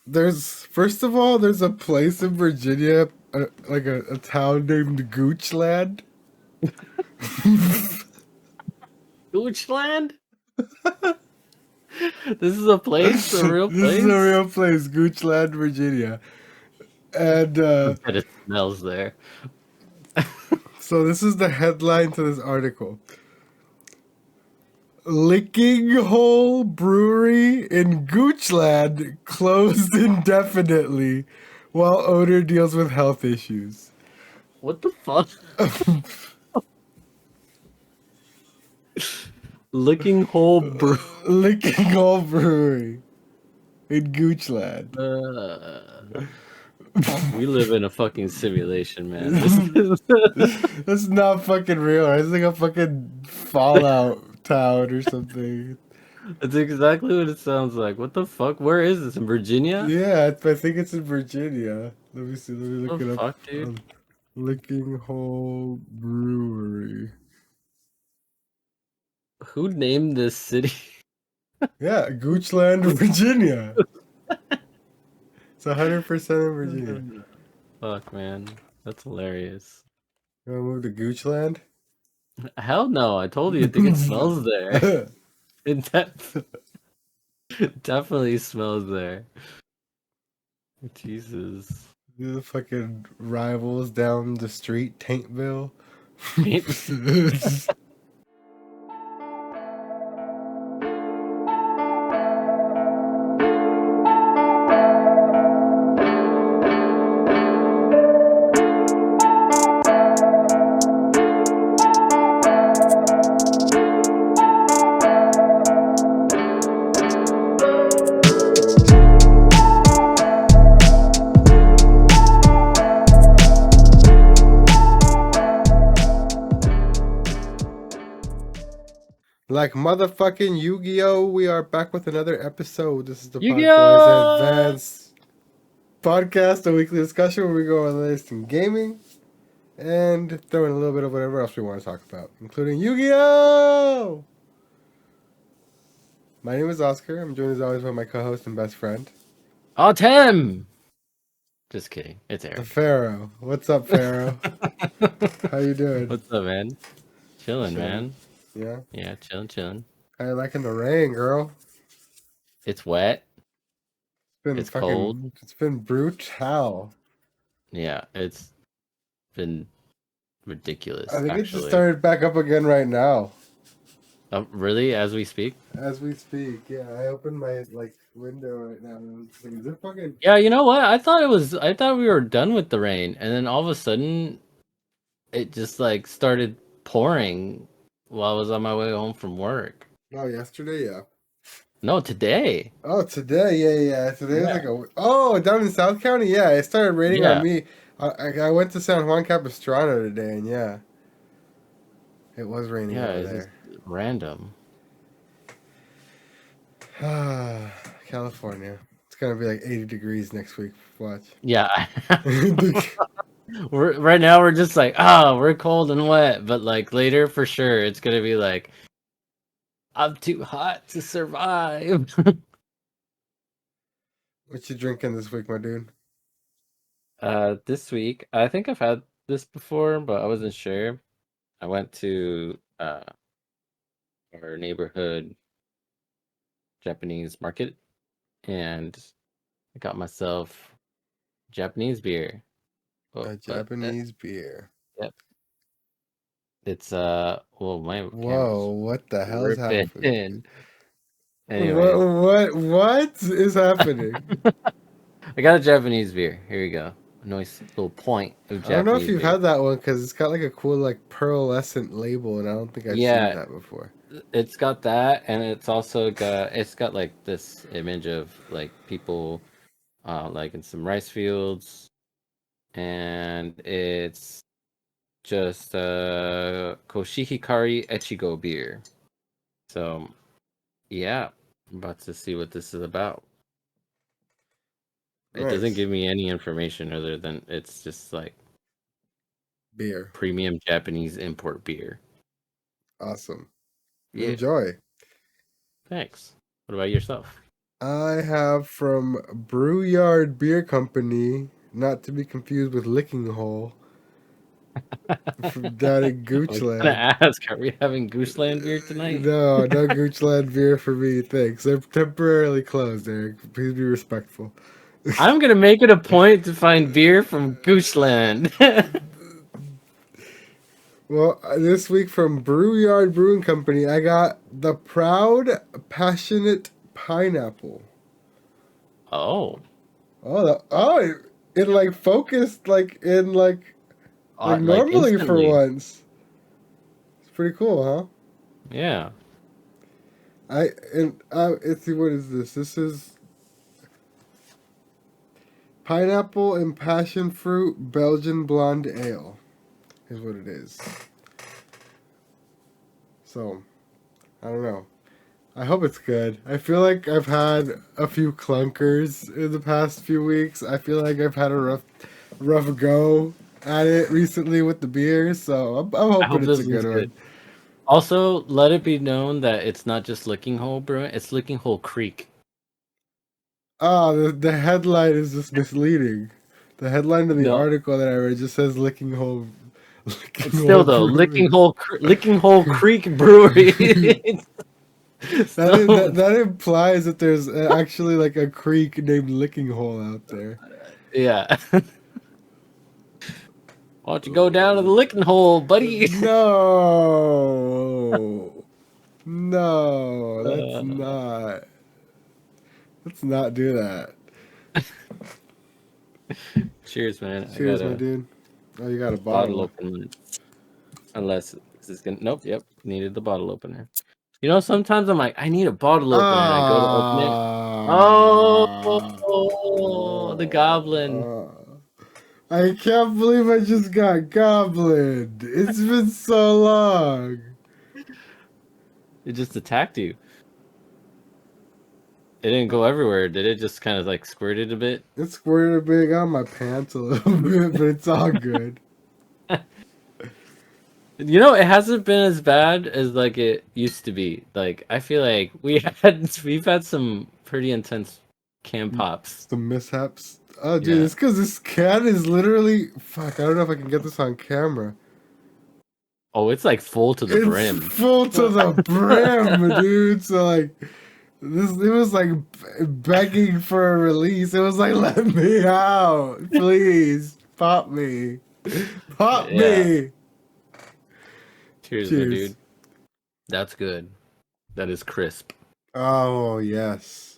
First of all, there's a place in Virginia, like a town named Goochland. Goochland? This is a place, a real This is a place. real place, Goochland, Virginia. And I bet it smells there. so this is the headline to this article. Licking Hole Brewery in Goochland closed indefinitely while owner deals with health issues. What the fuck? Licking hole brew. Licking Hole Brewery in Goochland. We live in a fucking simulation, man. That's not fucking real. It's like a fucking Fallout town or something. That's exactly what it sounds like. What the fuck? Where is this? In Virginia? Yeah, I think it's in Virginia. Let me see. Let me What look the it up. fuck, dude? Licking Hole Brewery. Who named this city? Yeah, Goochland, Virginia. It's 100% in Virginia. Fuck, man. That's hilarious. You wanna move to Goochland? Hell no. I told you, I think it smells there. It definitely smells there. Jesus. The fucking rivals down the street, Taintville. Like motherfucking Yu-Gi-Oh! We are back with another episode. This is the PodBoyz Advanced Podcast, a weekly discussion where we go over the latest in gaming and throw in a little bit of whatever else we want to talk about, including Yu-Gi-Oh! My name is Oscar. I'm joined as always by my co-host and best friend. Oh, Tim! Just kidding. It's The Eric. Pharaoh. What's up, Pharaoh? How you doing? What's up, man? Chilling, man. Yeah? Yeah, chilling. How you liking the rain, girl? It's wet. It's cold. It's been brutal. Yeah, it's been ridiculous, I think it just actually. started back up again right now. Oh, really? As we speak? As we speak, yeah. I opened my window right now and it's like, is it fucking... Yeah, you know what? I thought we were done with the rain, and then all of a sudden it just started pouring while I was on my way home from work. Oh, yesterday, yeah. No, today. Oh, today, yeah. Today was oh, down in South County, yeah. It started raining on me. I went to San Juan Capistrano today, and yeah, it was raining over there. It's just random. California. It's gonna be like 80 degrees next week. Watch. Yeah. Right now we're just we're cold and wet, but later for sure it's gonna be I'm too hot to survive. What you drinking this week, my dude? This week I think I've had this before, but I wasn't sure. I went to our neighborhood Japanese market and I got myself Japanese beer. A Japanese beer. Yep. It's well, my Whoa! What the hell's happening? Anyways. What is happening? I got a Japanese beer. Here we go. A nice little point of Japanese beer. I don't know if you've had that one because it's got like a cool pearlescent label, and I don't think I've seen that before. It's got that, and it's also got this image of people in some rice fields, and it's just Koshihikari Echigo beer. So yeah, I'm about to see what this is about. It doesn't give me any information other than it's just beer. Premium Japanese import beer. Awesome. Yeah. Enjoy. Thanks. What about yourself? I have from Brewyard Beer Company, not to be confused with Licking Hole, from down in I was gonna Goochland. ask, are we having Goochland beer tonight? No, no Goochland beer for me, thanks. They're temporarily closed, Eric. Please be respectful. I'm gonna make it a point to find beer from Goochland. Well, this week from Brewyard Brewing Company, I got the Proud Passionate Pineapple. Oh, It like focused like normally for instantly. once. It's pretty cool, huh? Yeah. Let's see, what is this? This is pineapple and passion fruit Belgian blonde ale. Is what it is. So, I don't know. I hope it's good. I feel like I've had a few clunkers in the past few weeks. I feel like I've had a rough go at it recently with the beer, so I'm I hoping hope it's this a is good one. good. Also, let it be known that it's not just Licking Hole Brewing, it's Licking Hole Creek. Ah, the headline is just misleading. The headline of the No, article that I read just says licking hole, licking still hole though, brewery. Licking Hole Creek Brewery. So That implies that there's actually like a creek named Licking Hole out there. yeah. Why don't you go down to the licking hole, buddy? No, no, Uh, let's not do that. cheers, man. I Cheers, got my a dude. Oh, you got a bottle bottle. opener. Unless this is gonna. Nope. Yep. Needed the bottle opener. You know, sometimes I'm like, I need a bottle opener, and I go to open it. Oh, Ah, the goblin! I can't believe I just got Goblin. It's been so long. It just attacked you. It didn't go everywhere, did it? Just kind of like squirted a bit. It squirted a bit on my pants a little bit, but it's all good. You know, it hasn't been as bad as like it used to be. Like I feel like we've had some pretty intense cam pops. Some mishaps. Oh, dude, Yeah. it's because this cat is literally. Fuck, I don't know if I can get this on camera. Oh, it's like full to the It's brim. full to the brim, dude. So, like, it was like begging for a release. It was like, let me out. Please. Pop me. Pop Yeah. me. Cheers, my Cheers. dude. That's good. That is crisp. Oh, yes.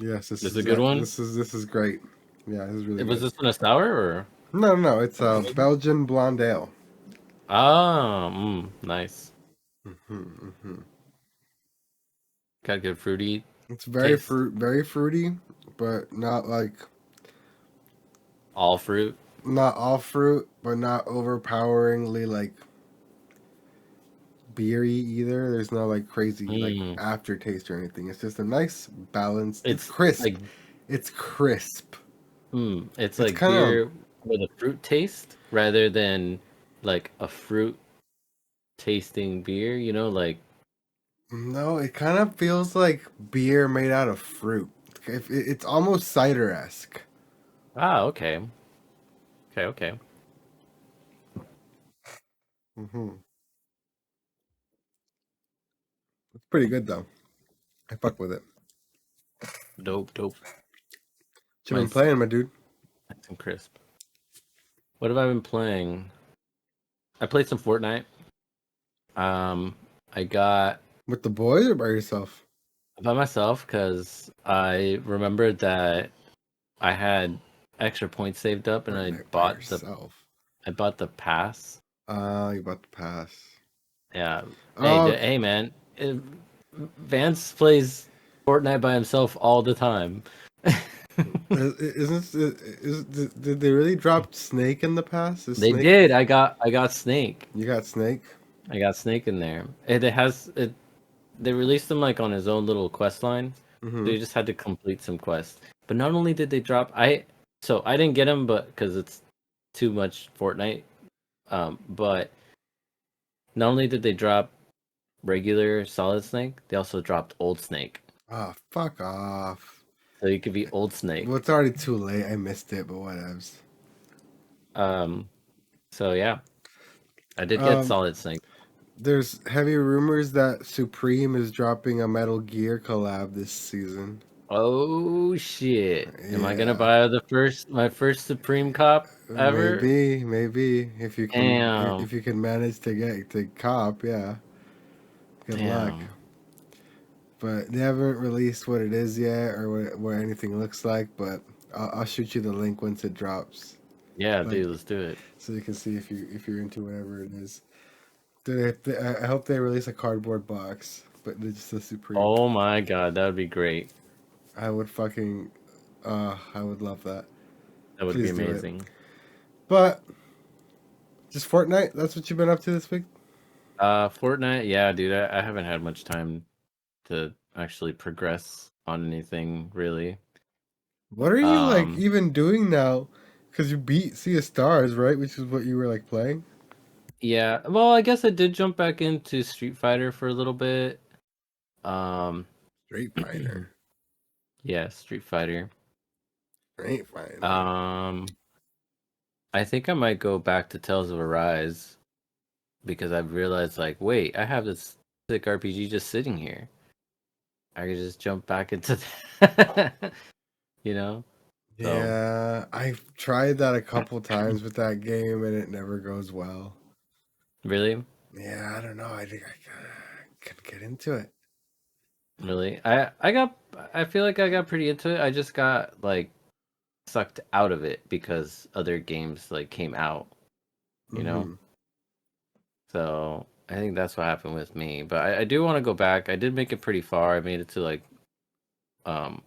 Yes, This is a good one. this is great. Yeah, this is really Was good. this one a sour or? No, no, it's a Belgian blonde ale. Ah, nice. Hmm. Got good fruity It's taste. very fruity, but All fruit. not all fruit, but not overpoweringly like beery either. There's no like crazy like Mm. aftertaste or anything. It's just a nice balance. It's It's crisp. like It's crisp. it's It's like kind of beer with a fruit taste rather than like a fruit tasting beer. You know, like no. It kind of feels like beer made out of fruit. It's almost cider esque. okay, okay. Hmm. It's pretty good though. I fuck with it. Dope. What you been Nice, playing, my dude? nice and crisp. What have I been playing? I played some Fortnite. I got With the boys or by yourself? by myself because I remembered that I had extra points saved up, and Fortnite by yourself. I bought the pass. You about to pass. Yeah. Hey, Oh, hey, man. Vance plays Fortnite by himself all the time. did they really drop Snake in the past? Is They Snake? did. I got Snake. You got Snake? I got Snake in there. It has it. They released him like on his own little quest line. So Mm-hmm. you just had to complete some quests. But not only did they drop, I didn't get him, but because it's too much Fortnite. But not only did they drop regular Solid Snake, they also dropped Old Snake. Oh, fuck off. So you could be Old Well, Snake. it's already too late. I missed it, but whatevs. Um. So yeah, I did get Um, Solid Snake. there's heavy rumors that Supreme is dropping a Metal Gear collab this season. Oh shit! Am I gonna Yeah, buy my first Supreme Cop ever? maybe if you can, Damn, if you can manage to get to cop, yeah. Good luck. damn. But they haven't released what it is yet or what anything looks like. But I'll shoot you the link once it drops, Yeah, like dude, let's do it. so you can see if you're into whatever it is. I hope they release a cardboard box, but it's just the Supreme. Oh my god, that would be great. I would fucking, I would love that. That would be Please do it. amazing. But just Fortnite. That's what you've been up to this week. Fortnite, yeah, dude, I haven't had much time to actually progress on anything really. What are you like Um, even doing now? Because you beat Sea of Stars, right? Which is what you were like playing. yeah, well, I guess I did jump back into Street Fighter for a little bit. Um, Street Fighter. yeah, Street Fighter. Street Fighter. Um, I think I might go back to Tales of Arise because I've realized, like, wait, I have this sick RPG just sitting here. I could just jump back into that, you know? So, Yeah, I've tried that a couple times with that game and it never goes well. really? Yeah, I don't know. I think could get into it. Really? I feel like I got pretty into it. I just got like sucked out of it because other games like came out, you know? Mm-hmm. So I think that's what happened with me. But I do want to go back. I did make it pretty far. I made it to um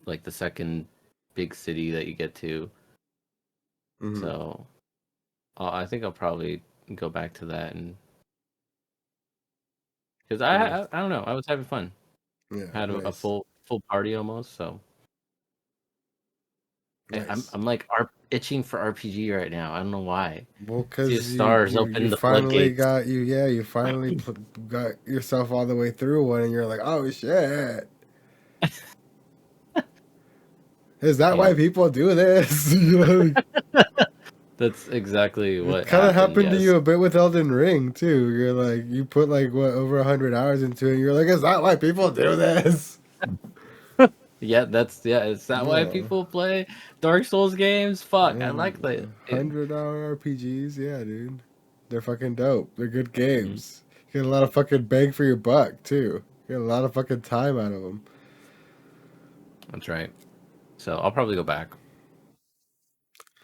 like the second big city that you get to. Mm-hmm. So I think I'll probably go back to that and because Nice. I don't know, I was having fun. Yeah, Had a nice. full party almost. So Nice. I'm like itching for RPG right now. I don't know why. Well, Sea of because Stars you opened the finally floodgates. got you finally got yourself all the way through one, and you're like, oh shit, is that why Yep. people do this? You know, That's exactly it what kind of happened, happened to yes. you a bit with Elden Ring too. You're like, you put like what over 100 hours into it. And you're like, is that why people do this? Yeah, is that why Yeah, people play Dark Souls games? Fuck, I yeah, like that. 100-hour RPGs. Yeah, dude, they're fucking dope. They're good Mhm. games. You get a lot of fucking bang for your buck too. You get a lot of fucking time out of them. That's right. So I'll probably go back.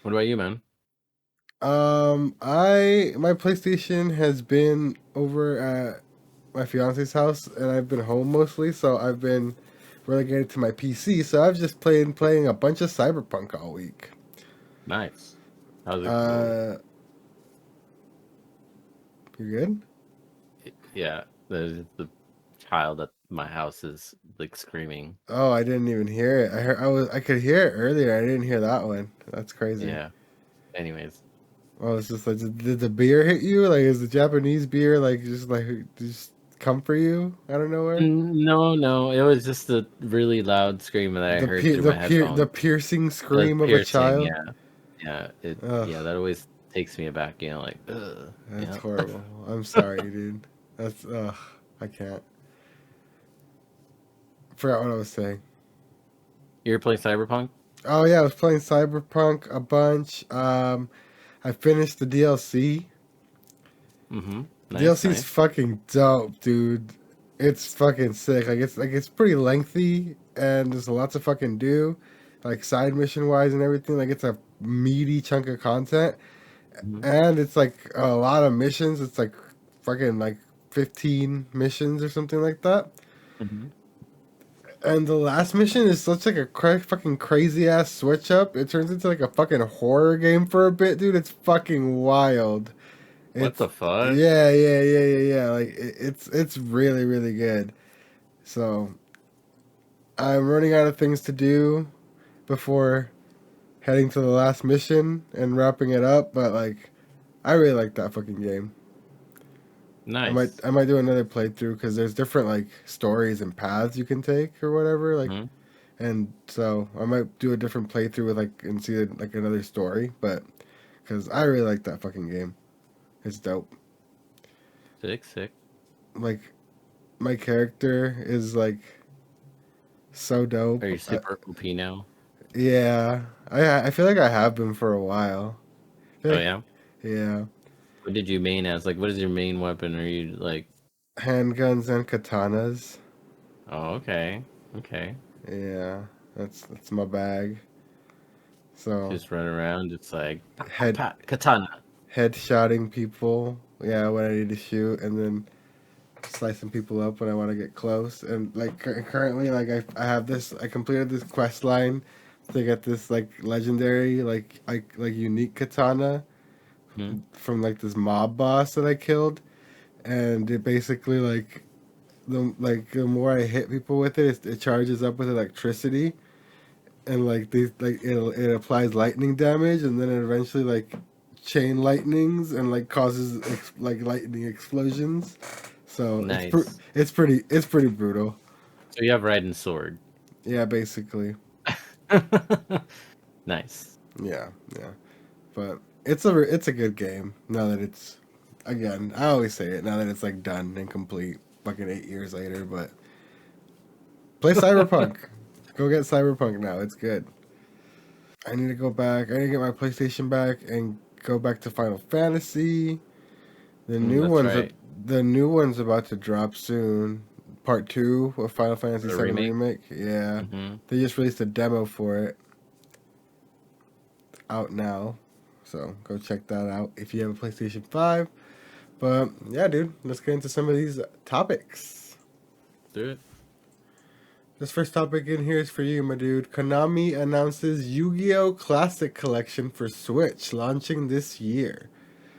What about you, man? My PlayStation has been over at my fiance's house, and I've been home mostly, so I've been relegated to my PC. So I've just playing a bunch of Cyberpunk all week. Nice. How's it go? Uh, you good? Yeah, the child at my house is like screaming. Oh, I didn't even hear it. I could hear it earlier. I didn't hear that one. That's crazy. Yeah. Anyways. Oh, it's just like did the beer hit you? Like is the Japanese beer like just come for you out of nowhere? No, no, it was just a really loud scream that I heard through my The headphones. piercing The scream of a piercing, child. yeah. Ugh, Yeah, that always takes me aback, like, ugh, that's yeah. horrible. I'm sorry, dude. That's I can't. Forgot what I was saying. You're playing Cyberpunk? Oh yeah, I was playing Cyberpunk a bunch. I finished the DLC. Mm-hmm. Nice, DLC's nice. fucking dope, dude. It's fucking sick. It's pretty lengthy and there's lots of fucking do, like side mission wise and everything. Like it's a meaty chunk of content, Mm-hmm. and it's like a lot of missions. It's like fucking like 15 missions or something like that. Mm-hmm. And the last mission is such like a fucking crazy ass switch up. It turns into like a fucking horror game for a bit, dude. It's fucking wild. What It's the fuck? yeah. Like it's really really good. So I'm running out of things to do before heading to the last mission and wrapping it up. But like, I really like that fucking game. Nice. I might do another playthrough because there's different like stories and paths you can take or whatever. Like, Hmm. and so I might do a different playthrough with like and see like another story. But because I really like that fucking game, it's dope. Sick, sick. Like my character is like so Are dope. you super OP now? Yeah, I feel like I have been for a while. I feel Oh like yeah. yeah, What did you main as? Like, what is your main weapon? Are you like? handguns and katanas. Oh, okay, okay. Yeah, that's my bag. So Just run around. It's like pat pat head pat katana. headshotting people. Yeah, when I need to shoot, and then slicing people up when I want to get close. And like currently, like I have this. I completed this quest line to get this like legendary like unique katana Hmm. from like this mob boss that I killed, and it basically the more I hit people with it, it charges up with electricity, and like these like it applies lightning damage, and then it eventually like chain lightnings and like causes like lightning explosions. So Nice. it's pretty brutal. So you have riding sword. Yeah, basically. Nice. Yeah, yeah. But it's a good game now that it's again. I always say it now that it's like done and complete. Fucking 8 years later, but play Cyberpunk. Go get Cyberpunk now. It's good. I need to go back. I need to get my PlayStation back and go back to Final Fantasy. The new That's one's right. the new one's about to drop soon. Part two of Final Fantasy The VII remake. Remake. Yeah, Hmm. they just released a demo for it out now, so go check that out if you have a PlayStation 5. But yeah, dude, let's get into some of these topics. Do it. This first topic in here is for you, my dude. Konami announces Yu-Gi-Oh! Classic Collection for Switch launching this year.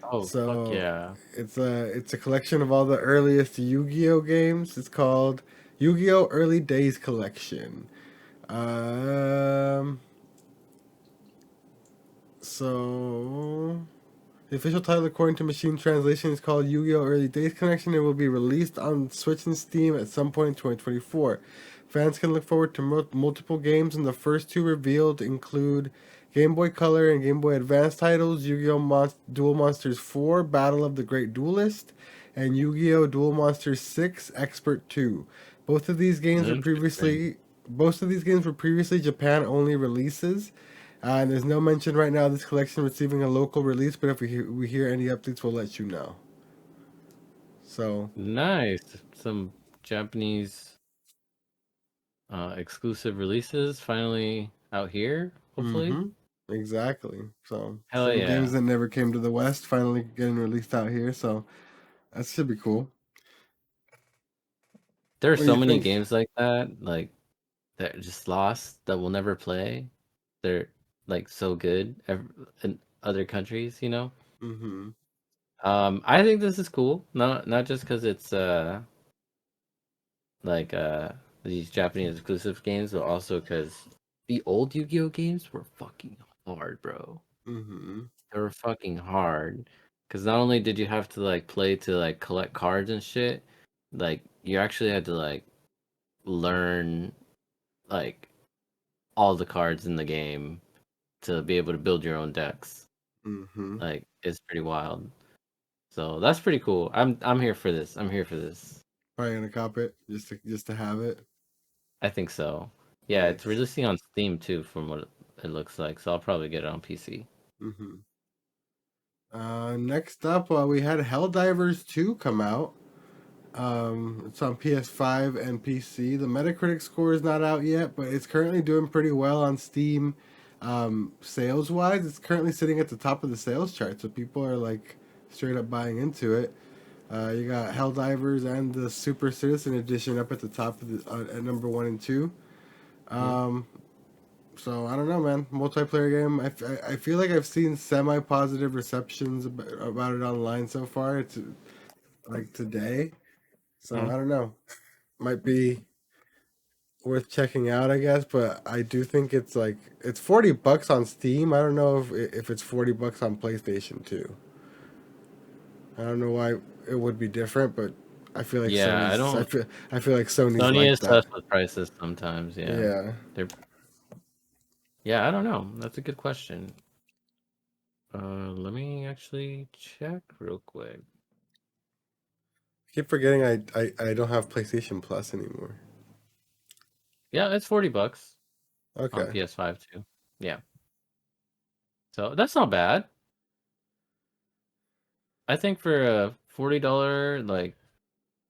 Oh fuck So yeah. it's a collection of all the earliest Yu-Gi-Oh games. It's called Yu-Gi-Oh! Early Days Collection. Um, so the official title, according to Machine Translation, is called Yu-Gi-Oh! Early Days Collection. It will be released on Switch and Steam at some point in 2024. Fans can look forward to multiple games, and the first two revealed include Game Boy Color and Game Boy Advance titles, Yu-Gi-Oh! Duel Monsters 4, Battle of the Great Duelist, and Yu-Gi-Oh! Duel Monsters 6, Expert 2. Both of these games were Interesting. previously Both of these games were previously Japan-only releases. And there's no mention right now of this collection receiving a local release, but if we hear any updates, we'll let you know. So, Nice. Some Japanese exclusive releases finally out here. Hopefully. mm-hmm, exactly. So, Hell some games yeah. that never came to the West finally getting released out here. So, that should be cool. There are What do so you many think? games like that, like that just lost that we'll never play. They're like so good in other countries, you know. Mm-hmm. I think this is cool. Not just because it's like these Japanese exclusive games, but also because the old Yu-Gi-Oh games were fucking hard, bro. Mm-hmm. They were fucking hard. Because not only did you have to like play to like collect cards and shit, like you actually had to like learn like all the cards in the game to be able to build your own decks. Mm-hmm. Like it's pretty wild. So that's pretty cool. I'm here for this. I'm here for this. Probably gonna cop it just to have it. I think so. Yeah, it's Nice. releasing on Steam too, from what it looks like. So I'll probably get it on PC. Mm-hmm. Next up, we had Helldivers 2 come out. It's on PS5 and PC. The Metacritic score is not out yet, but it's currently doing pretty well on Steam. Sales wise, it's currently sitting at the top of the sales chart, so people are like straight up buying into it. You got Helldivers and the Super Citizen Edition up at the top of the at number one and two. Hmm. Um, so I don't know, man. Multiplayer game. I feel like I've seen semi positive receptions about it online so far. It's like today. So Hmm. I don't know. Might be worth checking out, I guess. But I do think it's like it's $40 on Steam. I don't know if it's $40 on PlayStation too. I don't know why it would be different, but I feel like Yeah, I Sony's. don't. I feel like Sony's Sony like is that. sus with prices sometimes. Yeah, Yeah. they're. Yeah, I don't know. That's a good question. Let me actually check real quick. I keep forgetting I don't have PlayStation Plus anymore. Yeah, it's $40 on Okay. PS5 too. Yeah, so that's not bad. I think for a $40 like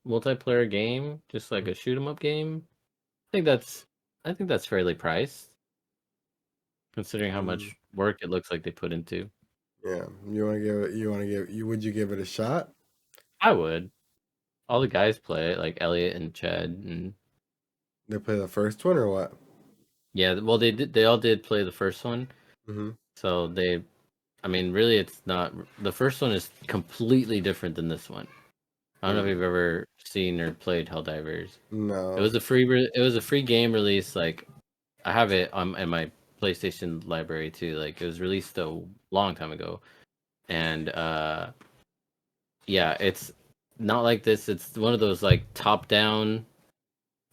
multiplayer game, just like a shoot 'em up game, I think that's I think that's fairly priced considering how Mm, much work it looks like they put into. yeah. You want to give it? You want to give? You would you give it a shot? I would. All the guys play it, like Elliot and Chad, and They play the first one or what? yeah, well they did. They all did play the first one, Mm-hmm. so they. I mean, really, it's not. The first one is completely different than this one. I don't know if you've Mm. ever seen or played Helldivers. It No. was a free. It was a free game release. Like I have it on in my PlayStation library too. Like it was released a long time ago, and yeah, it's not like this. It's one of those like top down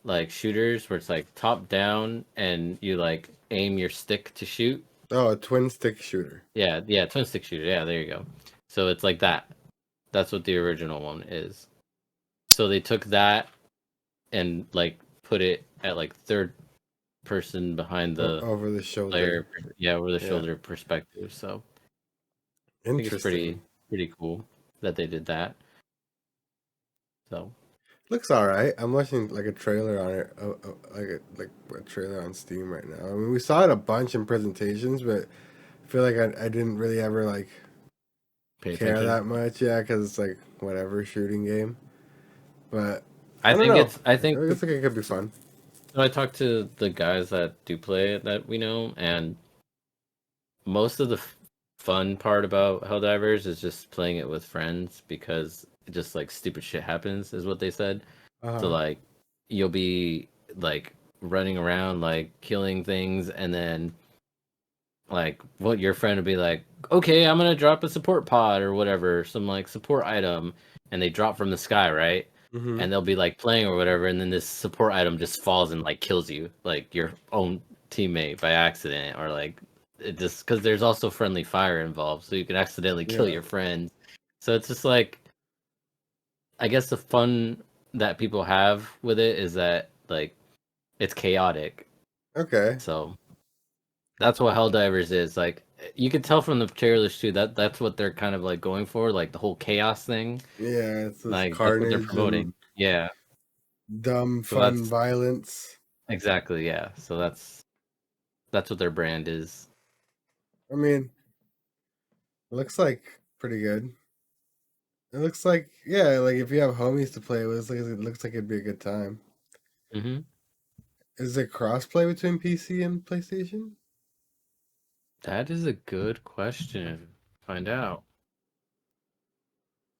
like shooters where it's like top down and you like aim your stick to shoot. Oh, a twin stick shooter. Yeah, yeah, twin stick shooter. Yeah, there you go. So it's like that. That's what the original one is. So they took that and like put it at like third person behind the Over the shoulder. player, yeah, over the Yeah. shoulder perspective. So I think it's Interesting. pretty cool that they did that. So Looks all right. I'm watching like a trailer on it, like a trailer on Steam right now. I mean, we saw it a bunch in presentations, but I feel like I didn't really ever like pay care attention. that much. Yeah, because it's like whatever shooting game. But I I don't think know. it's I I think guess like it could be fun. so I talked to the guys that do play it that we know, and most of the fun part about Helldivers is just playing it with friends because just like stupid shit happens, is what they said. Uh So huh. like you'll be like running around like killing things, and then like what your friend would be like, okay, I'm gonna drop a support pod or whatever, some like support item, and they drop from the sky, right? Mm-hmm. And they'll be like playing or whatever, and then this support item just falls and like kills you, like your own teammate by accident, or like it just because there's also friendly fire involved, so you can accidentally kill Yeah. your friends. So it's just like I guess the fun that people have with it is that like it's chaotic. Okay. So that's what Helldivers is. Like you could tell from the trailers too that that's what they're kind of like going for, like the whole chaos thing. Yeah, it's this Like that's what they're carnage and promoting. Yeah. dumb So fun that's violence. exactly, yeah. So that's what their brand is. I mean, it looks like pretty good. It looks like yeah, like if you have homies to play with, it looks like it'd be a good time. Hmm. Is it crossplay between PC and PlayStation? That is a good question. Find out.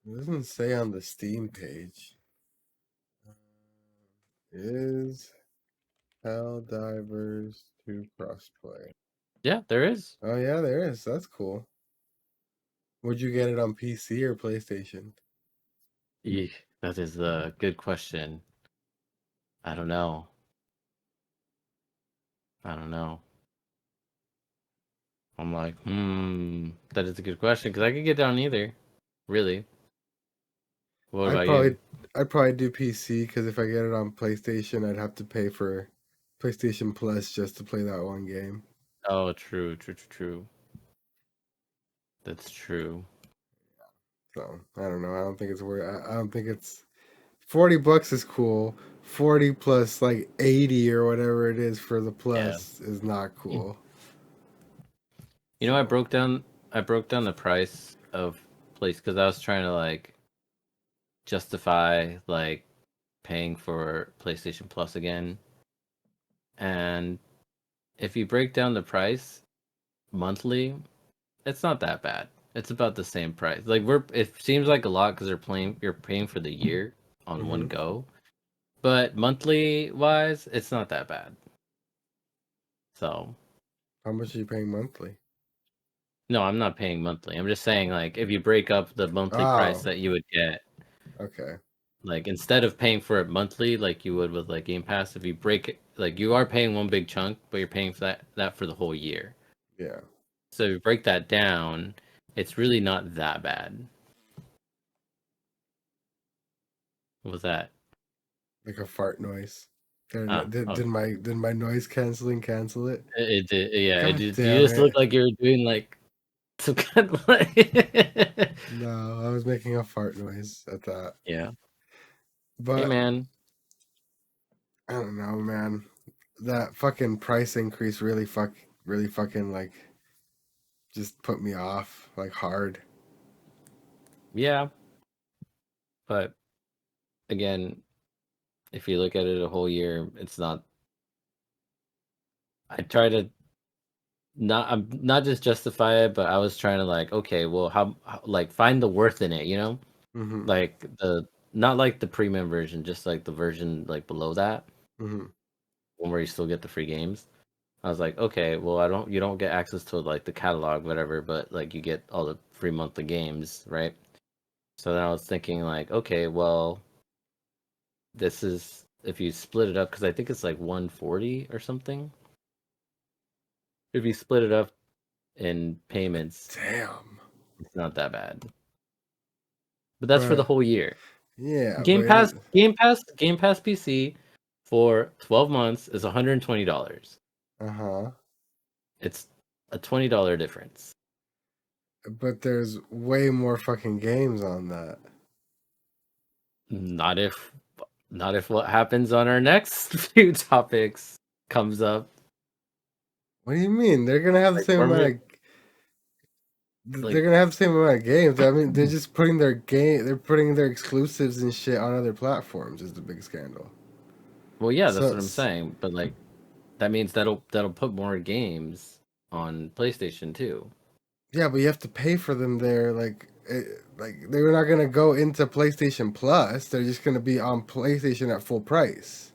It doesn't say on the Steam page. Is Helldivers 2 crossplay? Yeah, there is. Oh yeah, there is. That's cool. Would you get it on PC or PlayStation? Eek, that is a good question. I don't know. I don't know. I'm like, that is a good question because I could get down either. Really. What I'd about you? probably I'd probably do PC because if I get it on PlayStation, I'd have to pay for PlayStation Plus just to play that one game. Oh, true, true, true, true. That's true. So I don't know. I don't think it's worth. I don't think it's $40 is cool. 40 plus like 80 or whatever it is for the Yeah. plus is not cool. You know, So I broke down the price of place because I was trying to like justify like paying for PlayStation Plus again. And if you break down the price monthly, it's not that bad. It's about the same price. Like it seems like a lot because you're paying for the year on one hmm go. But monthly wise, it's not that bad. So how much are you paying monthly? No, I'm not paying monthly. I'm just saying, like, if you break up the monthly price Oh, that you would get, okay. like, instead of paying for it monthly, like you would with like Game Pass, if you break it, like, you are paying one big chunk, but you're paying for that for the whole year. Yeah. So if you break that down, it's really not that bad. What was that? Like a fart noise. Oh, Did oh, my noise canceling cancel it? it did. Yeah, it God did. You damn just look it. like you're doing like some kind of like. No, I was making a fart noise at that. Yeah. Hey, But man. I don't know, man. That fucking price increase really fucking like just put me off like hard. Yeah, but again, if you look at it a whole year, it's not. I try to I'm not just justify it, but I was trying to like, okay, well, like find the worth in it, you know, Mhm. like the not like the premium version, just like the version like below that, Mhm. one where you still get the free games. I was like, okay, well, you don't get access to like the catalog, whatever, but like you get all the free monthly games, right? So then I was thinking like, okay, well, this is if you split it up because I think it's like 140 or something. If you split it up in payments, Damn. it's not that bad. But that's for the But whole year. yeah, but it, Game Pass PC for 12 months is $120. uh-huh. It's a $20 difference. But there's way more fucking games on that. Not if not if what happens on our next few topics comes up. What do you mean? They're gonna have the Like same we're amount mi- of like they're gonna have the same amount of games. I mean, they're putting their exclusives and shit on other platforms is the big scandal. well, yeah, that's So what I'm saying. But like that means that'll put more games on PlayStation too. yeah, but you have to pay for them there. Like they're not gonna go into PlayStation Plus. They're just gonna be on PlayStation at full price.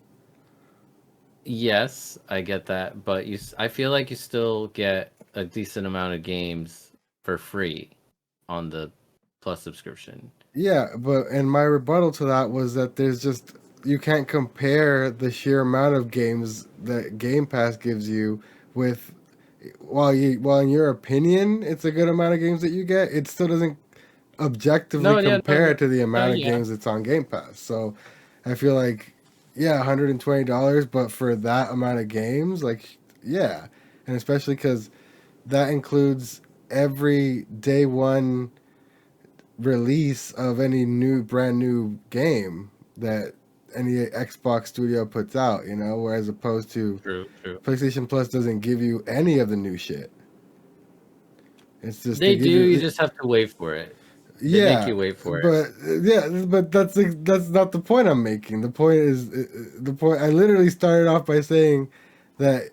Yes, I get that, but I feel like you still get a decent amount of games for free on the Plus subscription. Yeah, but and my rebuttal to that was that there's just you can't compare the sheer amount of games that Game Pass gives you with while in your opinion it's a good amount of games that you get, it still doesn't objectively No, yeah, no, compare to the no, amount of yeah. games that's on Game Pass. So I feel like yeah, $120, but for that amount of games, like yeah, and especially because that includes every day one release of any brand new game that any Xbox studio puts out, you know, whereas opposed to True, true. PlayStation Plus doesn't give you any of the new shit. It's just they They do. give You you just have to wait for it. They make yeah, you wait for it. but yeah, but that's not the point I'm making. The point is the point I literally started off by saying that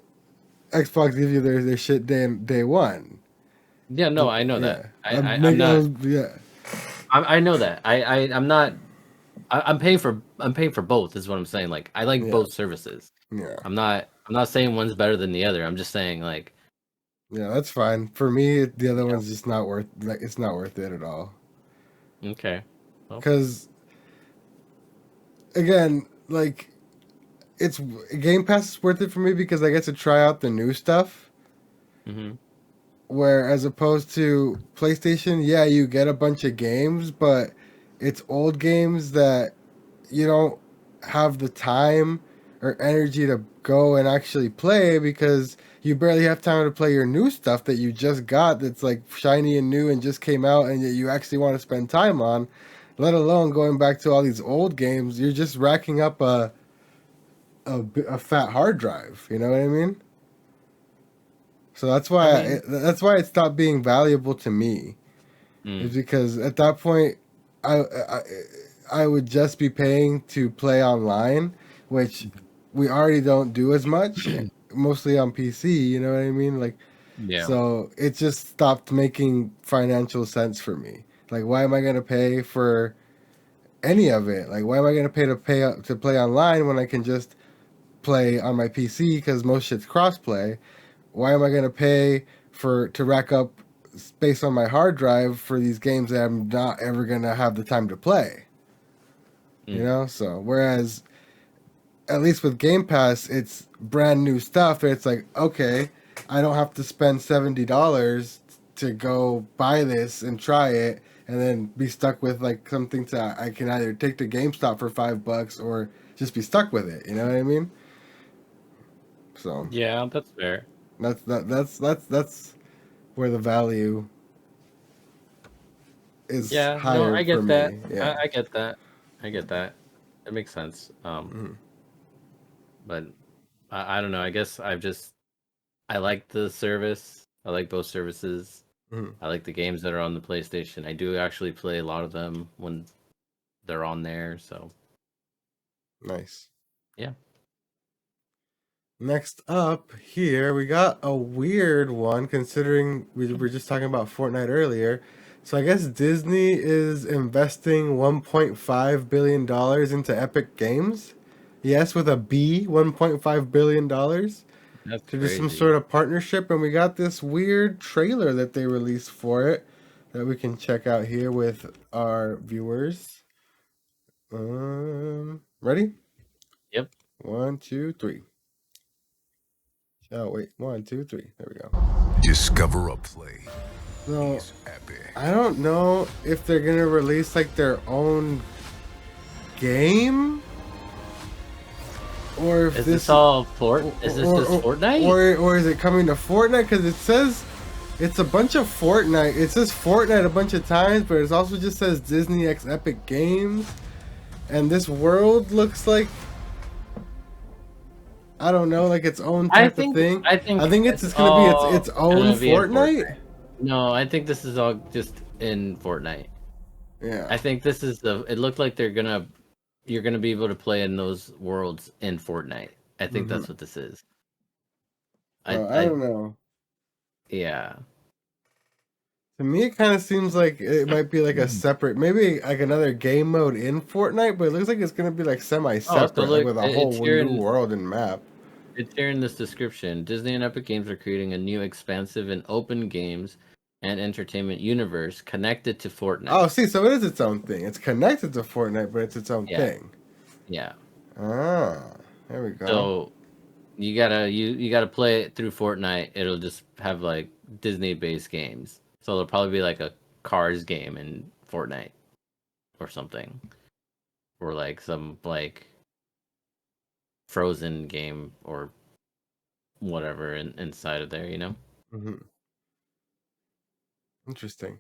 Xbox gives you their shit day one. Yeah, no, I know that. Yeah. I'm I not. was yeah. I know that. I'm not. I'm paying for both. Is what I'm saying. Like I like Yeah. both services. Yeah. I'm not saying one's better than the other. I'm just saying like Yeah, that's fine. For me, the other yeah. one's just not worth like it's not worth it at all. Okay. Well. Cuz again, like it's Game Pass is worth it for me because I get to try out the new stuff. Hmm. Where as opposed to PlayStation, yeah, you get a bunch of games, but it's old games that you don't have the time or energy to go and actually play because you barely have time to play your new stuff that you just got that's like shiny and new and just came out and that you actually want to spend time on, let alone going back to all these old games. You're just racking up a fat hard drive, you know what I mean? So I mean, that's why it stopped being valuable to me. Is mm, because at that point, I I would just be paying to play online, which we already don't do as much, mostly on PC. You know what I mean? Like, yeah. so it just stopped making financial sense for me. Like, why am I gonna pay for any of it? Like, why am I gonna pay to play online when I can just play on my PC because most shit's crossplay? Why am I gonna pay for to rack up space on my hard drive for these games that I'm not ever gonna have the time to play. You know, so whereas at least with Game Pass, it's brand new stuff. It's like, okay, I don't have to spend $70 to go buy this and try it, and then be stuck with like something to I can either take to GameStop for $5 or just be stuck with it. You know what I mean? So Yeah, that's fair. that's where the value is Yeah, no, higher I for get that. me. Yeah. I get that. I get that. It makes sense. Mm-hmm. But I don't know. I guess I like the service. I like both services. Mm-hmm. I like the games that are on the PlayStation. I do actually play a lot of them when they're on there. So Nice. yeah. Next up here, we got a weird one considering we were just talking about Fortnite earlier. So I guess Disney is investing $1.5 billion into Epic Games. Yes, with a B, $1.5 billion That's to do some crazy. sort of partnership. And we got this weird trailer that they released for it that we can check out here with our viewers. Ready? Yep. 1, 2, 3. Oh, wait. 1, 2, 3. There we go. Discover a play. So, He's epic. I don't know if they're gonna release like their own game, or if Is this all Is this just or, Fortnite? or is it coming to Fortnite? Because it says it's a bunch of Fortnite. It says Fortnite a bunch of times, but it also just says Disney X Epic Games, and this world looks like, I don't know, like its own type of thing. I think it's just gonna be its own gonna be in Fortnite. No, I think this is all just in Fortnite. Yeah. I think this is it looked like you're gonna be able to play in those worlds in Fortnite. I think that's what this is. I don't know. Yeah. To me, it kind of seems like it might be like a separate, maybe like another game mode in Fortnite, but it looks like it's gonna be like semi-separate, so like look, with a whole new world and map. it's here in this description. Disney and Epic Games are creating a new expansive and open games and entertainment universe connected to Fortnite. Oh, see, so it is its own thing. It's connected to Fortnite, but it's its own thing. Yeah. Ah, there we go. So you gotta play it through Fortnite. It'll just have like Disney-based games. So there'll probably be like a Cars game in Fortnite or something, or like some like Frozen game or whatever inside of there. You know. Mm-hmm. Interesting.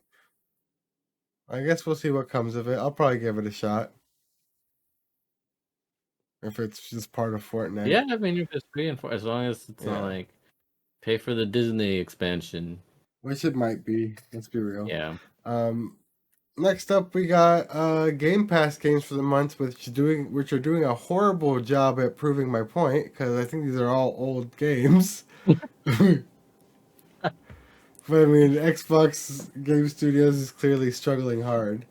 I guess we'll see what comes of it. I'll probably give it a shot if it's just part of Fortnite. Yeah, I mean, if it's free and as long as it's not like pay for the Disney expansion. Which it might be. Let's be real. Yeah. Next up, we got Game Pass games for the month, which are doing a horrible job at proving my point because I think these are all old games. But I mean, Xbox Game Studios is clearly struggling hard,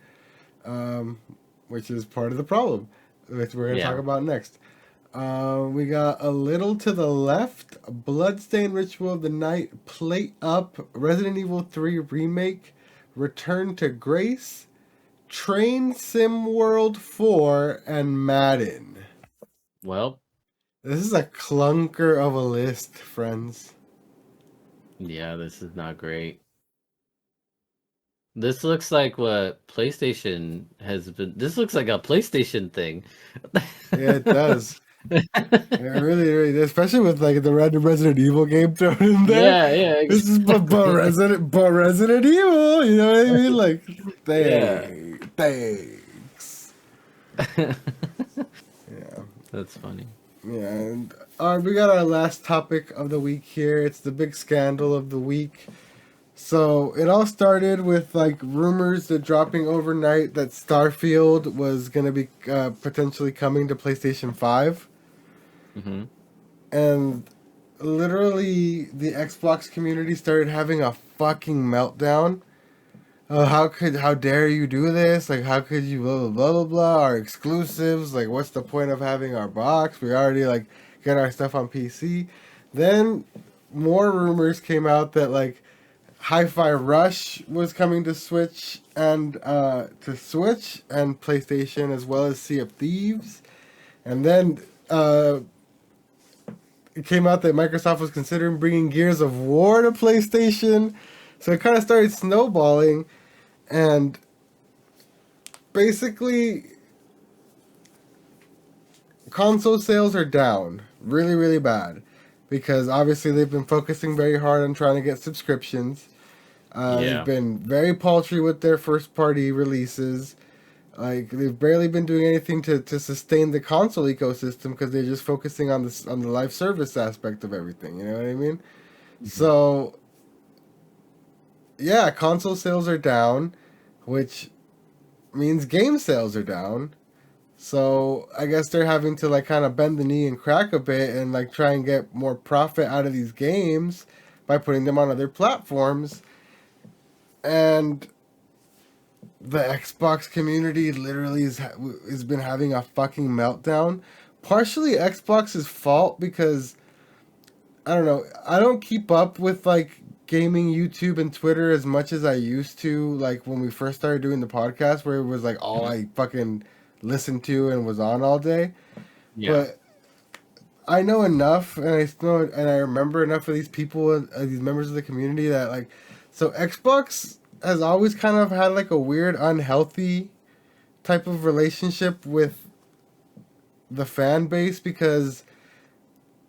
which is part of the problem, which we're gonna talk about next. We got A Little to the Left, Bloodstained Ritual of the Night, Plate Up, Resident Evil 3 Remake, Return to Grace, Train Sim World 4, and Madden. Well, this is a clunker of a list, friends. Yeah, this is not great. This looks like what PlayStation has been. This looks like a PlayStation thing. Yeah, it does. It really, especially with like the random Resident Evil game thrown in there. Yeah. Exactly. This is but Resident Evil. You know what I mean? Like, thanks. Yeah, that's funny. Yeah, and we got our last topic of the week here. It's the big scandal of the week. So it all started with like rumors that dropping overnight that Starfield was gonna be potentially coming to PlayStation 5. Mm-hmm. And literally the Xbox community started having a fucking meltdown. How dare you do this? Like, how could you blah, blah, blah, blah, blah, our exclusives? Like, what's the point of having our box? We already, like, get our stuff on PC. Then more rumors came out that, like, Hi-Fi Rush was coming to Switch and PlayStation, as well as Sea of Thieves. And then it came out that Microsoft was considering bringing Gears of War to PlayStation. So it kind of started snowballing, and basically console sales are down really, really bad, because obviously they've been focusing very hard on trying to get subscriptions. They've been very paltry with their first party releases. Like, they've barely been doing anything to sustain the console ecosystem, because they're just focusing on the live service aspect of everything. You know what I mean? Mm-hmm. So yeah, console sales are down, which means game sales are down. So I guess they're having to like kind of bend the knee and crack a bit and like try and get more profit out of these games by putting them on other platforms. And the Xbox community literally has been having a fucking meltdown. Partially Xbox's fault, because I don't know, I don't keep up with like gaming YouTube and Twitter as much as I used to, like when we first started doing the podcast, where it was like all I fucking listened to and was on all day. Yeah. But I know enough, and I remember enough of these people, these members of the community, that like, so Xbox has always kind of had like a weird, unhealthy type of relationship with the fan base, because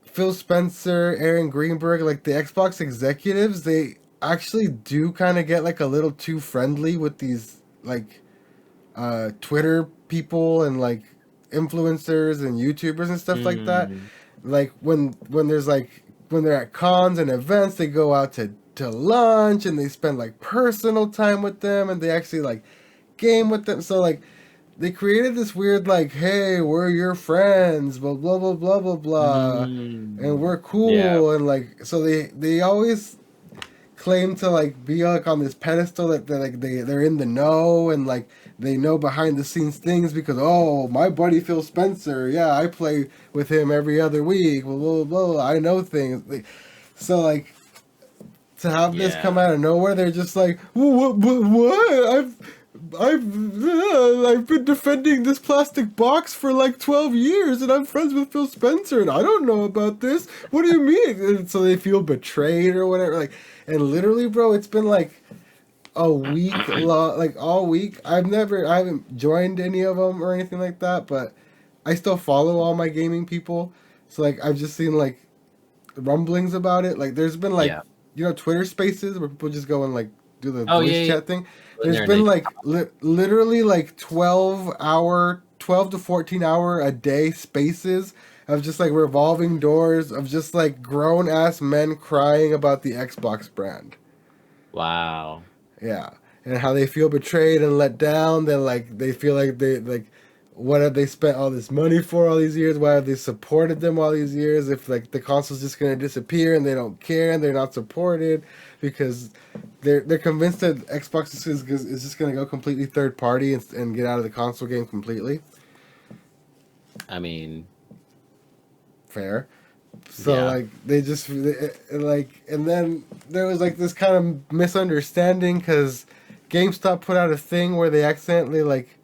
Phil Spencer, Aaron Greenberg, like the Xbox executives, they actually do kind of get like a little too friendly with these like Twitter people and like influencers and YouTubers and stuff like that. Like when there's like when they're at cons and events, they go out to lunch and they spend like personal time with them, and they actually like game with them. So like they created this weird like, hey, we're your friends, blah blah blah blah blah blah, and we're cool, and like, so they always claim to like be like on this pedestal that they're in the know, and like they know behind the scenes things, because oh, my buddy Phil Spencer, yeah, I play with him every other week, blah blah blah, I know things. So like, to have this come out of nowhere, they're just like, what? I've been defending this plastic box for like 12 years, and I'm friends with Phil Spencer, and I don't know about this. What do you mean? And so they feel betrayed or whatever. Like, and literally, bro, it's been like a week long, like all week. I haven't joined any of them or anything like that, but I still follow all my gaming people. So like, I've just seen like rumblings about it. Like, there's been like, you know, Twitter Spaces where people just go and like do the voice chat thing. There's been like literally like 12 to 14 hour a day spaces of just like revolving doors of just like grown ass men crying about the Xbox brand. Wow. Yeah. And how they feel betrayed and let down. Then like they feel like they like, what have they spent all this money for all these years? Why have they supported them all these years? If like the console's just gonna disappear and they don't care and they're not supported, because they're convinced that Xbox is just gonna go completely third party and get out of the console game completely. I mean, fair. So like and then there was like this kind of misunderstanding, because GameStop put out a thing where they accidentally like,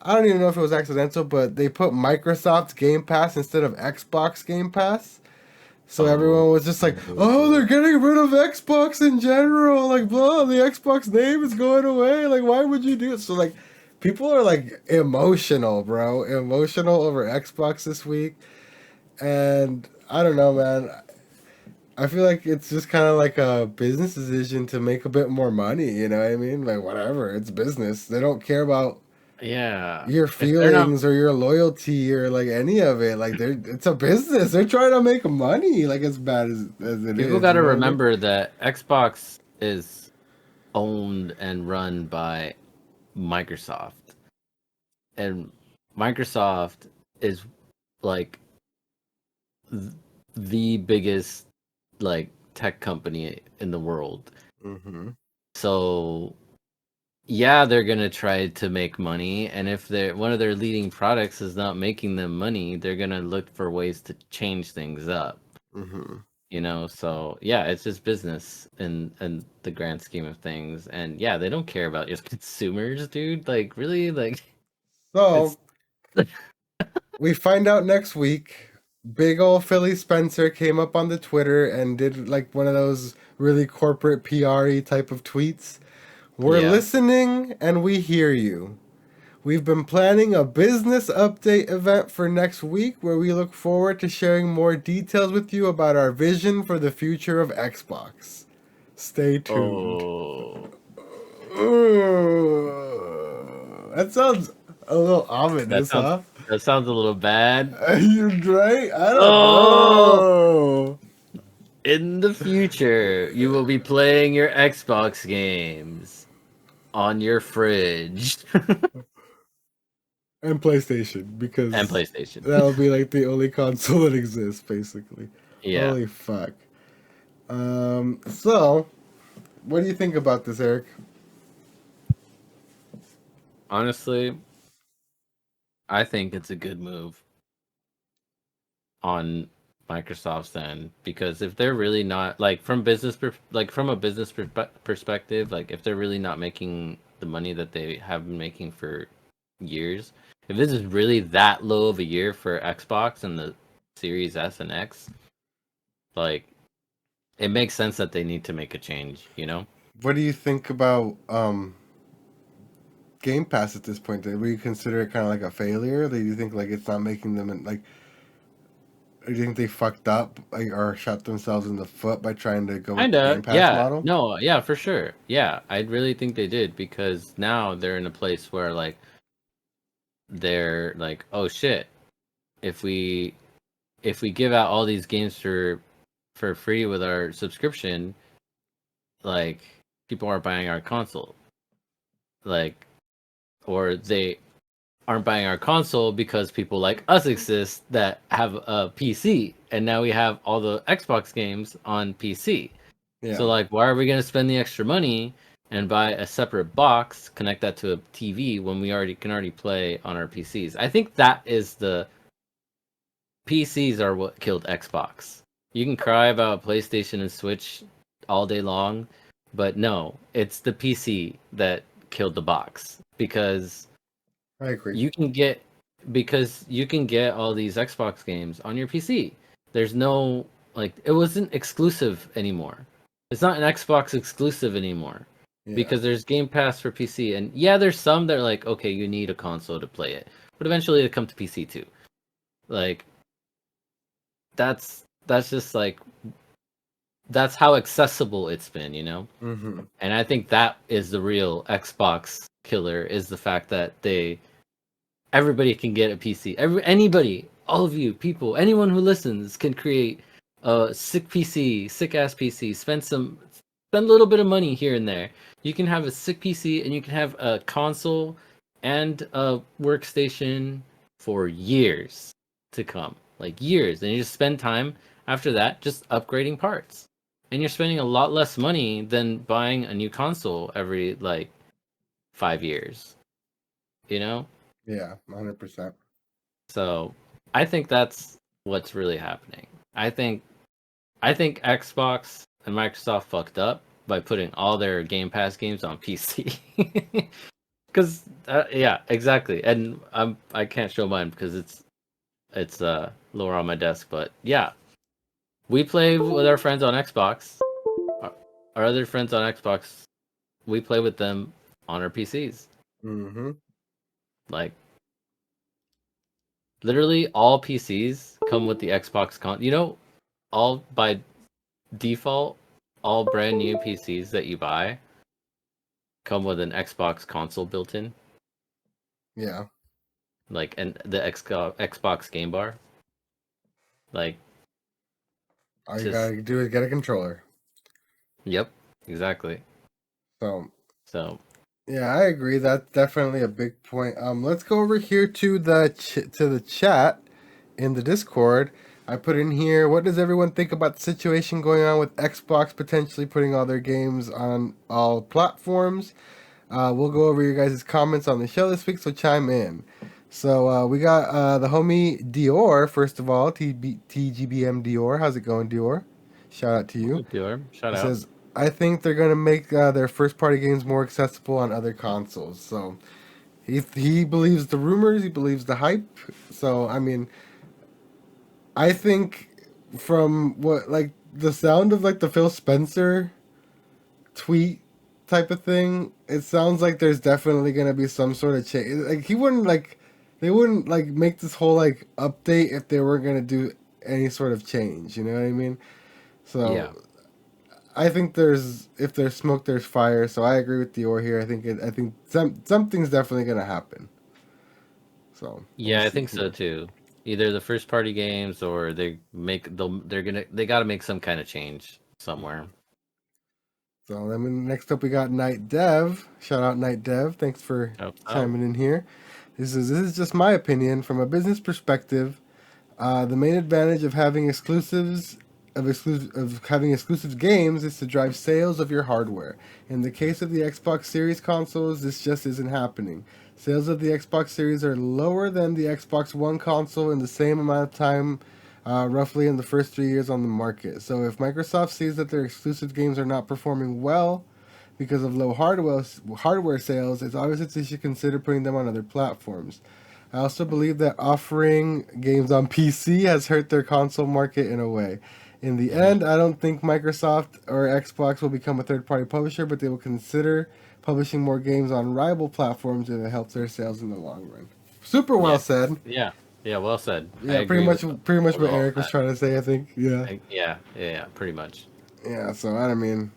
I don't even know if it was accidental, but they put Microsoft's Game Pass instead of Xbox Game Pass. So everyone was just like, oh, they're getting rid of Xbox in general. Like, blah, the Xbox name is going away. Like, why would you do it? So, like, people are, like, emotional, bro. Emotional over Xbox this week. And I don't know, man. I feel like it's just kind of like a business decision to make a bit more money. You know what I mean? Like, whatever. It's business. They don't care about your feelings or your loyalty or like any of it. Like, it's a business. They're trying to make money, like, as bad as it is. People got to remember that Xbox is owned and run by Microsoft, and Microsoft is like the biggest like tech company in the world. So yeah, they're gonna try to make money, and if one of their leading products is not making them money, they're gonna look for ways to change things up. You You know, so yeah, it's just business in the grand scheme of things, and yeah, they don't care about just consumers, dude. Like really, like So it's we find out next week. Big ol' Philly Spencer came up on the Twitter and did like one of those really corporate PR-y type of tweets. We're yeah. listening and we hear you. We've been planning a business update event for next week where we look forward to sharing more details with you about our vision for the future of Xbox. Stay tuned. Oh, That sounds a little that ominous, sounds huh? that sounds a little bad. You're right? I don't Oh, know. in the future, you will be playing your Xbox games on your fridge And PlayStation, and because PlayStation. that'll be like the only console that exists, basically. Yeah, Holy fuck. So, what do you think about this, Eric? honestly, I think it's a good move on Microsoft's end, because if they're really not like from from a business perspective, like if they're really not making the money that they have been making for years, if this is really that low of a year for Xbox and the Series S and X, like it makes sense that they need to make a change, you know? What do you think about Game Pass at this point? Do you consider it kind of like a failure? Or do you think like it's not making them like? Or do you think they fucked up like, or shot themselves in the foot by trying to go with the Kinda, Game Pass yeah. model? No, yeah, for sure. Yeah, I really think they did, because now they're in a place where like they're like, oh shit, if we give out all these games for free with our subscription, like people aren't buying our console, like, or they aren't buying our console because people like us exist that have a PC, and now we have all the Xbox games on PC. Yeah. So like, why are we gonna spend the extra money and buy a separate box, connect that to a TV when we can already play on our PCs? I think that is the PCs are what killed Xbox. You can cry about PlayStation and Switch all day long, but no, it's the PC that killed the box, because I agree. you can get all these Xbox games on your PC. There's no, like, it wasn't exclusive anymore. It's not an Xbox exclusive anymore, Yeah. because there's Game Pass for PC, and yeah, there's some that are like, okay, you need a console to play it, but eventually they come to PC too. Like, that's just like, that's how accessible it's been, you know? Mm-hmm. And I think that is the real Xbox killer, is the fact that everybody can get a PC. Anybody, all of you people, anyone who listens can create a sick PC, sick ass PC. Spend a little bit of money here and there. You can have a sick PC and you can have a console and a workstation for years to come, like years. And you just spend time after that just upgrading parts. And you're spending a lot less money than buying a new console every like 5 years. You know? Yeah, 100%. So I think that's what's really happening. I think Xbox and Microsoft fucked up by putting all their Game Pass games on PC. Because yeah, exactly. And I can't show mine because it's lower on my desk. But yeah, we play with our friends on Xbox. Our other friends on Xbox, we play with them on our PCs. Mm-hmm. Like, literally all PCs come with the Xbox you know, all by default, all brand new PCs that you buy come with an Xbox console built in, Yeah. like, and the Xbox game bar. Like, All you just, gotta do is get a controller. yep, exactly. So So yeah, I agree. That's definitely a big point. Let's go over here to the chat in the Discord. I put in here, what does everyone think about the situation going on with Xbox potentially putting all their games on all platforms? We'll go over your guys' comments on the show this week, so chime in. So we got the homie Dior, first of all, TGBM Dior. How's it going, Dior? Shout out to you. Shout He out. says, I think they're going to make their first party games more accessible on other consoles. So he believes the rumors, he believes the hype. So, I mean, I think from what, like, the sound of, like, the Phil Spencer tweet type of thing, it sounds like there's definitely going to be some sort of change. Like, he wouldn't, like, they wouldn't, like, make this whole, like, update if they weren't going to do any sort of change. You know what I mean? So, Yeah. I think if there's smoke, there's fire. So I agree with Dior here. I think something's definitely gonna happen. So Yeah, I think so too. Either the first party games or they got to make some kind of change somewhere. So then next up we got Night Dev. Shout out Night Dev. Thanks for chiming in here. This is just my opinion from a business perspective. The main advantage of having having exclusive games is to drive sales of your hardware. In the case of the Xbox Series consoles, this just isn't happening. Sales of the Xbox Series are lower than the Xbox One console in the same amount of time, roughly in the first 3 years on the market. So if Microsoft sees that their exclusive games are not performing well because of low hardware sales, it's obvious that they should consider putting them on other platforms. I also believe that offering games on PC has hurt their console market in a way. In the end, I don't think Microsoft or Xbox will become a third-party publisher, but they will consider publishing more games on rival platforms if it helps their sales in the long run. Super well said. Yeah, well said. Yeah, pretty much what Eric was trying to say, I think. Yeah. Yeah, pretty much. Yeah, so I mean,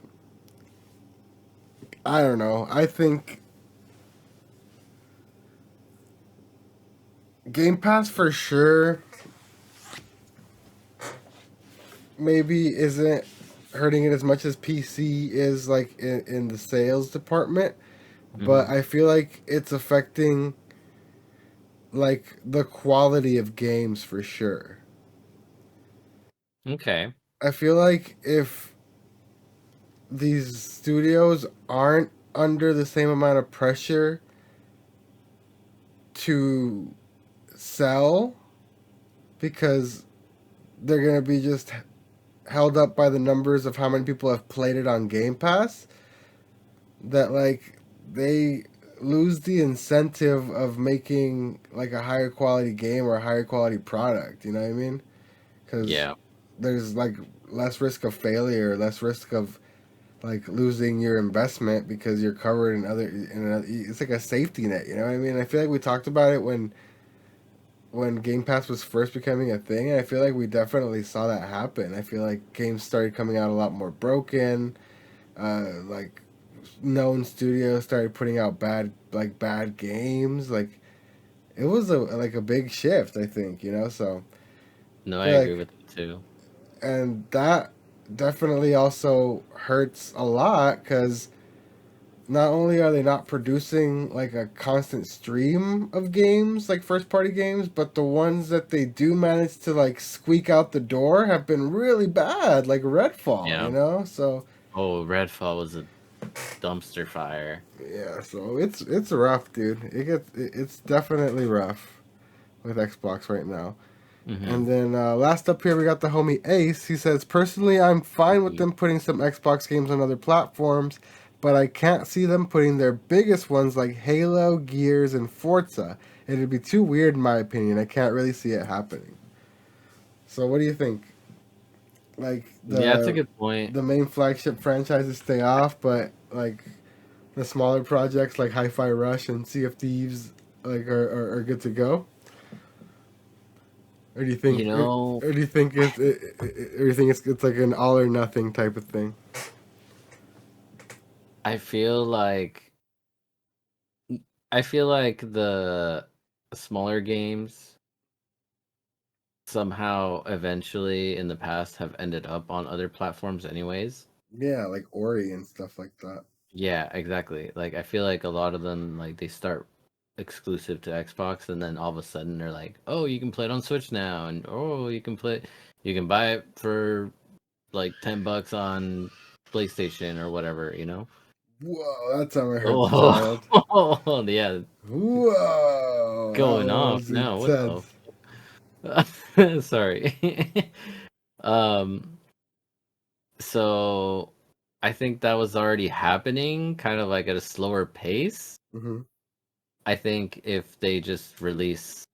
I don't know. I think Game Pass for sure maybe isn't hurting it as much as PC is, like, in the sales department, but I feel like it's affecting, like, the quality of games for sure. Okay. I feel like if these studios aren't under the same amount of pressure to sell, because they're going to be just held up by the numbers of how many people have played it on Game Pass, that, like, they lose the incentive of making, like, a higher quality game or a higher quality product. You know what I mean? Because there's, like, less risk of failure, less risk of, like, losing your investment because you're covered in other. It's like a safety net. You know what I mean? I feel like we talked about it when Game Pass was first becoming a thing, and I feel like we definitely saw that happen. I feel like games started coming out a lot more broken. Like, known studios started putting out bad games. Like, it was a big shift, I think, you know. So no, I agree with it too. And that definitely also hurts a lot, because not only are they not producing, like, a constant stream of games, like first party games, but the ones that they do manage to, like, squeak out the door have been really bad, like Redfall, you know? So Redfall was a dumpster fire. Yeah, so it's rough, dude. It's definitely rough with Xbox right now. And then last up here we got the homie Ace. He says, personally, I'm fine with them putting some Xbox games on other platforms, but I can't see them putting their biggest ones like Halo, Gears, and Forza. It'd be too weird in my opinion. I can't really see it happening. So what do you think? Like, that's a good point. The main flagship franchises stay off, but, like, the smaller projects like Hi-Fi Rush and Sea of Thieves, like, are good to go. Or do you think? Or do you think it's like an all or nothing type of thing? I feel like the smaller games somehow eventually in the past have ended up on other platforms anyways. Yeah, like Ori and stuff like that. Yeah, exactly. Like, I feel like a lot of them, like, they start exclusive to Xbox, and then all of a sudden they're like, oh, you can play it on Switch now, and oh, you can buy it for like $10 on PlayStation or whatever, you know? Whoa, that's how I heard the child. Oh, yeah. Whoa. Going off now. Intense. What the? Sorry. So I think that was already happening, kind of like at a slower pace. Mm-hmm. I think if they just release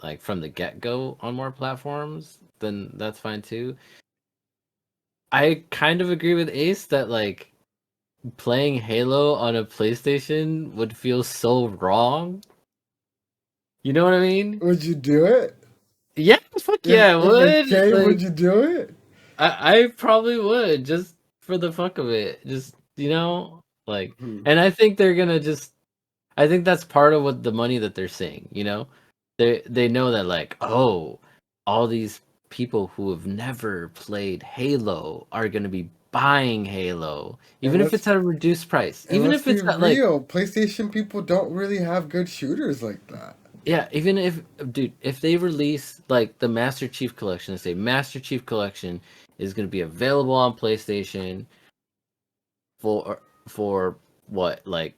like from the get-go on more platforms, then that's fine too. I kind of agree with Ace that like playing Halo on a PlayStation would feel so wrong. You know what I mean? Would you do it? Yeah, fuck If yeah, I if it would. came, would Like you do it? I probably would just for the fuck of it. Just like Hmm. and I think they're gonna just I think that's part of what the money that they're seeing, They know that like, oh, all these people who have never played Halo are gonna be buying Halo, And even if it's at a reduced price. and Even let's if be it's at like real, PlayStation people don't really have good shooters like that. yeah, even if dude, if they release like the Master Chief Collection, say Master Chief Collection is gonna be available on PlayStation for what, like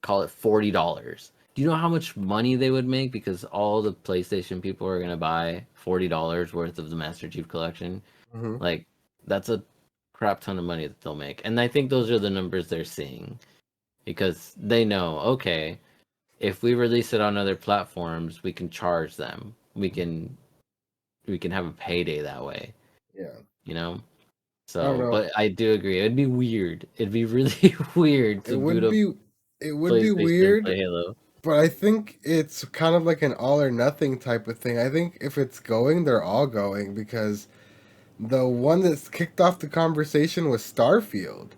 call it $40. Do you know how much money they would make because all the PlayStation people are gonna buy $40 worth of the Master Chief Collection? Hmm. Like that's a crap ton of money that they'll make, and I think those are the numbers they're seeing because they know, okay, if we release it on other platforms, we can charge them. We can have a payday that way, Yeah, you know. I don't So, know. but I do agree. It'd be weird. It'd be really weird It to boot would up be it would be PlayStation and weird, play Halo. but I think it's kind of like an all or nothing type of thing. I think if it's going, they're all going because the one that's kicked off the conversation was Starfield,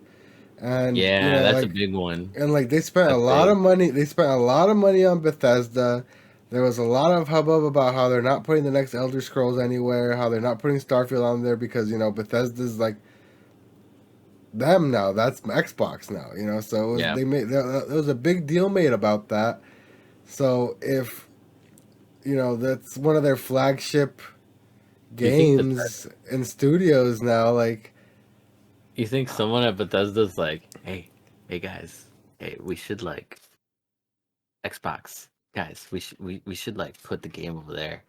and Yeah, that's a big one. they spent a That's lot big. of money. They spent a lot of money on Bethesda. There was a lot of hubbub about how they're not putting the next Elder Scrolls anywhere, how they're not putting Starfield on there because Bethesda's like them now. That's Xbox now. So it was Yeah. they made there was a big deal made about that. So if that's one of their flagship Do you think that games and studios now, like you think someone at Bethesda's like, hey guys, hey, we should like Xbox guys, we should like put the game over there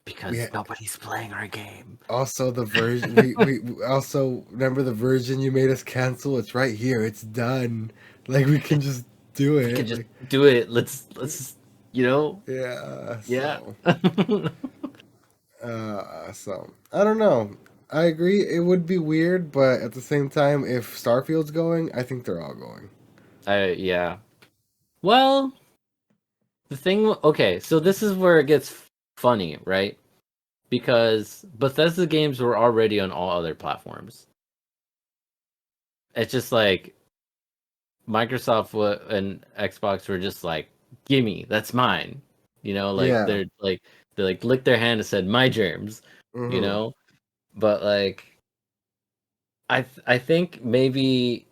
we because nobody's playing our game. also the version we also remember the version you made us cancel. It's right here. It's done. Like we can just do We can it. just Like do it. Let's yeah. yeah. So I don't know. I agree. It would be weird, but at the same time, if Starfield's going, I think they're all going. Yeah. Well, the thing, okay, so this is where it gets funny, right? Because Bethesda games were already on all other platforms. It's just like Microsoft and Xbox were just like, "Gimme, that's mine." Like Yeah. they licked their hand and said, "My germs," you Mm-hmm. know. But like, I think maybe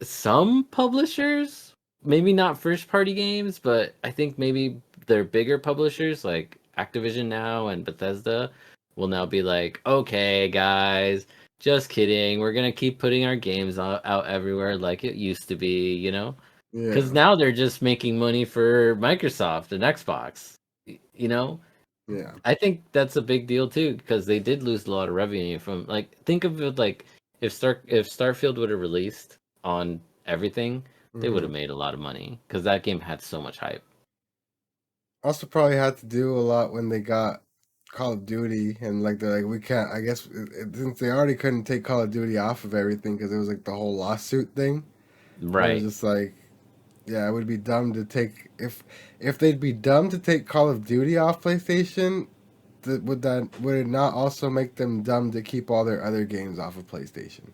some publishers, maybe not first party games, but I think maybe their bigger publishers like Activision now and Bethesda will now be like, okay, guys, just kidding. We're going to keep putting our games out everywhere like it used to be, Because Yeah. now they're just making money for Microsoft and Xbox, you know? Yeah. I think that's a big deal too because they did lose a lot of revenue from like think of it like if Starfield would have released on everything, they would Mm-hmm. have made a lot of money because that game had so much hype. Also, probably had to do a lot when they got Call of Duty, and like they're like, we can't. I guess since they already couldn't take Call of Duty off of everything because it was like the whole lawsuit thing. It was Right, just like, yeah, it would be dumb to take if they'd be dumb to take Call of Duty off PlayStation. Would it not also make them dumb to keep all their other games off of PlayStation?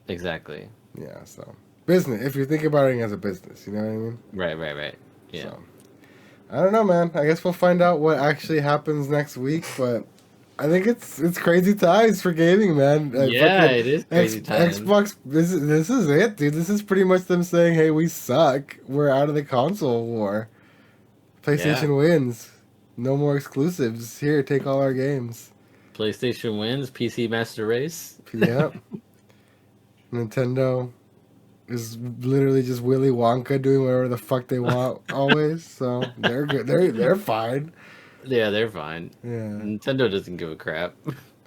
exactly. Yeah, so business. If you think about it as a business, you know what I mean. Right. Yeah. So I don't know, man. I guess we'll find out what actually happens next week, but I think it's crazy times for gaming, man. Yeah, it is crazy times. Xbox. This is it, dude. This is pretty much them saying, "Hey, we suck. We're out of the console war. Yeah. PlayStation wins. No more exclusives. Here, take all our games." PlayStation wins, PC Master Race. Yep. Nintendo is literally just Willy Wonka doing whatever the fuck they want always. So they're good. They're fine. Yeah, they're fine. Yeah. Nintendo doesn't give a crap.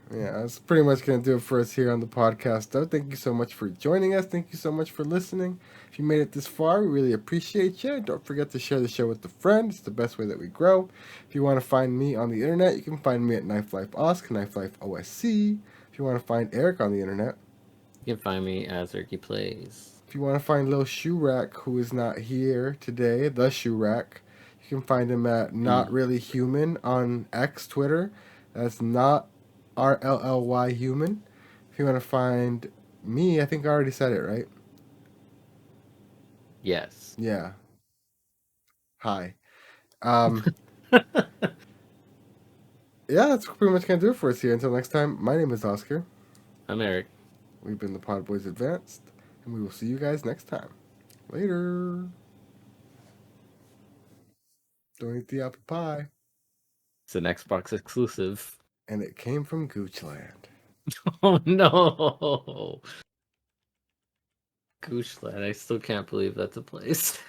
Yeah, that's pretty much going to do it for us here on the podcast, though. Thank you so much for joining us. Thank you so much for listening. If you made it this far, we really appreciate you. Don't forget to share the show with a friend. It's the best way that we grow. If you want to find me on the internet, you can find me at Knife Life Osk, Knife Life OSC. If you want to find Eric on the internet, You can find me as Erky Plays. if you want to find Lil Shoe Rack, who is not here today, the Shoe Rack, you can find him at Not Really Human on X Twitter. That's not RLLY Human. If you want to find me, I think I already said it, right? Yes. Yeah. Hi. Yeah, that's pretty much gonna do it for us here. Until next time, my name is Oscar. I'm Eric. We've been the PodBoyz Advanced, and we will see you guys next time. Later. Don't eat the apple pie. It's an Xbox exclusive. And it came from Goochland. Oh no! Goochland. I still can't believe that's a place.